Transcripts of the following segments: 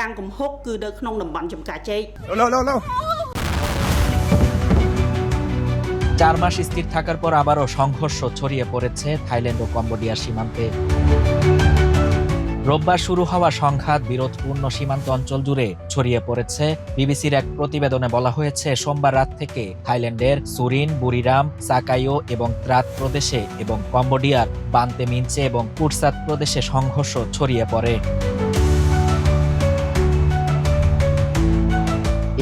យ៉ាងកំហុកគឺនៅក្នុងតំបន់ចំការចេក 4 মাস স্থির থাকার পর আবারও সংঘর্ষ ছড়িয়ে পড়েছে থাইল্যান্ড ও কম্বোডিয়ার সীমান্তে। রোববার শুরু হওয়া সংঘাত বিরোধপূর্ণ সীমান্ত অঞ্চল জুড়ে ছড়িয়ে পড়েছে। বিবিসির এক প্রতিবেদনে বলা হয়েছে, সোমবার রাত থেকে থাইল্যান্ডের সুরিন, বুরিরাম, সাকাইও এবং ত্রাত প্রদেশে এবং কম্বোডিয়ার বান্তে মিনচে এবং পুরসাত প্রদেশে সংঘর্ষ ছড়িয়ে পড়ে।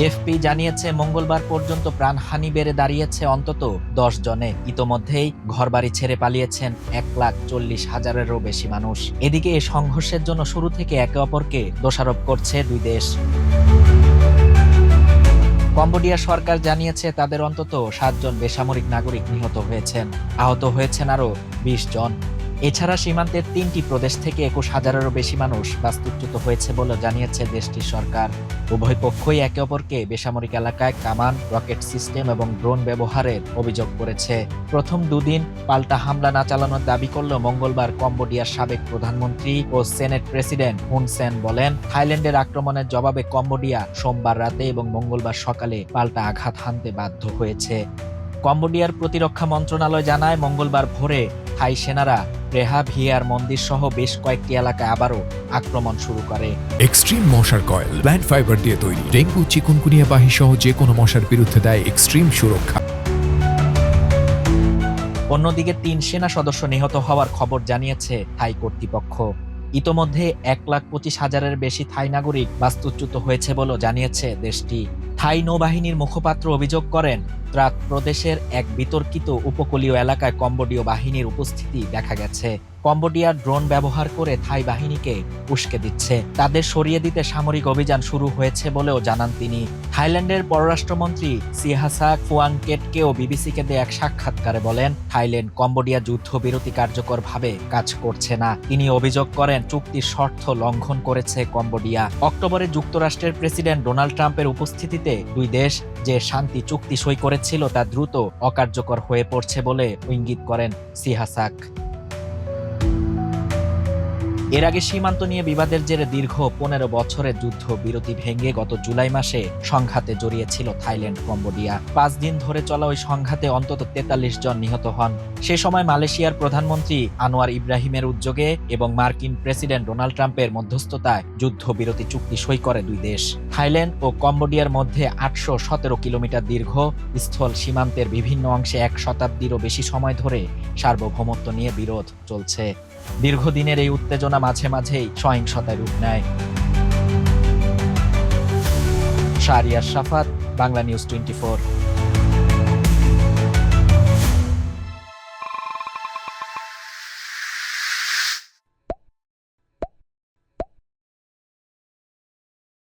এএফপি জানিয়েছে, মঙ্গলবার পর্যন্ত প্রাণহানি বেড়ে দাঁড়িয়েছে অন্তত 10 জনে। ইতোমধ্যেই ঘরবাড়ি ছেড়ে পালিয়েছেন 1,40,000-এরও বেশি মানুষ। এদিকে এই সংঘর্ষের জন্য শুরু থেকে একে অপরকে দোষারোপ করছে দুই দেশ। কম্বোডিয়া সরকার জানিয়েছে, তাদের অন্তত 7 জন বেসামরিক নাগরিক নিহত হয়েছেন, আহত হয়েছেন আরও 20 জন। এছাড়া সীমান্তের 3টি প্রদেশ থেকে 21,000-এরও বেশি মানুষ বাস্তুচ্যুত হয়েছে বলে জানিয়েছে দেশটির সরকার। উভয় পক্ষই একে অপরকে বেসামরিক এলাকায় কামান, রকেট সিস্টেম এবং ড্রোন ব্যবহারের অভিযোগ করেছে। প্রথম দুদিন পাল্টা হামলা না চালানোর দাবি করলেও মঙ্গলবার কম্বোডিয়ার সাবেক প্রধানমন্ত্রী ও সেনেট প্রেসিডেন্ট হুন সেন বলেন, থাইল্যান্ডের আক্রমণের জবাবে কম্বোডিয়া সোমবার রাতে এবং মঙ্গলবার সকালে পাল্টা আঘাত হানতে বাধ্য হয়েছে। কম্বোডিয়ার প্রতিরক্ষা মন্ত্রণালয় জানায়, মঙ্গলবার ভোরে থাই সেনারা রেহা ভিয়ার মন্দির সহ বেশ কয়েকটি এলাকায় আবারও আক্রমণ শুরু করে। এক্সট্রিম মশার কয়েল প্ল্যান্ট ফাইবার দিয়ে তৈরি, ডেঙ্গু, চিকুনগুনিয়া বাহি সহ যে কোনো মশার বিরুদ্ধে দেয় এক্সট্রিম সুরক্ষা। অন্যদিকে 3 সেনা সদস্য নিহত হওয়ার খবর জানিয়েছে থাই কর্তৃপক্ষ। ইতোমধ্যে 1,25,000-এর বেশি থাই নাগরিক বাস্তুচ্যুত হয়েছে বলে জানিয়েছে দেশটি। থাই নৌবাহিনীর মুখপাত্র অভিযোগ করেন, ত্রাত প্রদেশের এক বিতর্কিত উপকূলীয় এলাকায় কম্বোডীয় বাহিনীর উপস্থিতি দেখা গেছে। কম্বোডিয়ার ড্রোন ব্যবহার করে থাই বাহিনীকে উস্কে দিচ্ছে। তাদের সরিয়ে দিতে সামরিক অভিযান শুরু হয়েছে বলেও জানান তিনি। থাইল্যান্ডের পররাষ্ট্রমন্ত্রী সিহাসাক ফুয়াংকেটকেও বিবিসিকে দেয়া এক সাক্ষাৎকারে বলেন, থাইল্যান্ড কম্বোডিয়া যুদ্ধবিরতি কার্যকরভাবে কাজ করছে না। তিনি অভিযোগ করেন, চুক্তির শর্ত লঙ্ঘন করেছে কম্বোডিয়া। অক্টোবরে যুক্তরাষ্ট্রের প্রেসিডেন্ট ডোনাল্ড ট্রাম্পের উপস্থিতিতে দুই দেশ যে শান্তি চুক্তি সই করেছিল তা দ্রুত অকার্যকর হয়ে পড়ছে বলে ইঙ্গিত করেন সিহাসাক। এর আগে সীমান্ত নিয়ে বিবাদের জেরে দীর্ঘ 15 বছরের যুদ্ধ বিরতি ভেঙে গত জুলাই মাসে সংঘাতে জড়িয়েছিল থাইল্যান্ড কম্বোডিয়া। 5 দিন ধরে চলা ওই সংঘাতে অন্তত 43 জন নিহত হন। সে সময় মালয়েশিয়ার প্রধানমন্ত্রী আনোয়ার ইব্রাহিমের উদ্যোগে এবং মার্কিন প্রেসিডেন্ট ডোনাল্ড ট্রাম্পের মধ্যস্থতায় যুদ্ধবিরতি চুক্তি সই করে দুই দেশ। থাইল্যান্ড ও কম্বোডিয়ার মধ্যে 817 কিলোমিটার দীর্ঘ স্থল সীমান্তের বিভিন্ন অংশে 1 শতাব্দীরও বেশি সময় ধরে সার্বভৌমত্ব নিয়ে বিরোধ চলছে। দীর্ঘদিনের এই উত্তেজনা মাঝে মাঝেই সহিংসতায় রূপ নেয়। শাহরিয়ার শাফাত, বাংলা নিউজ 24।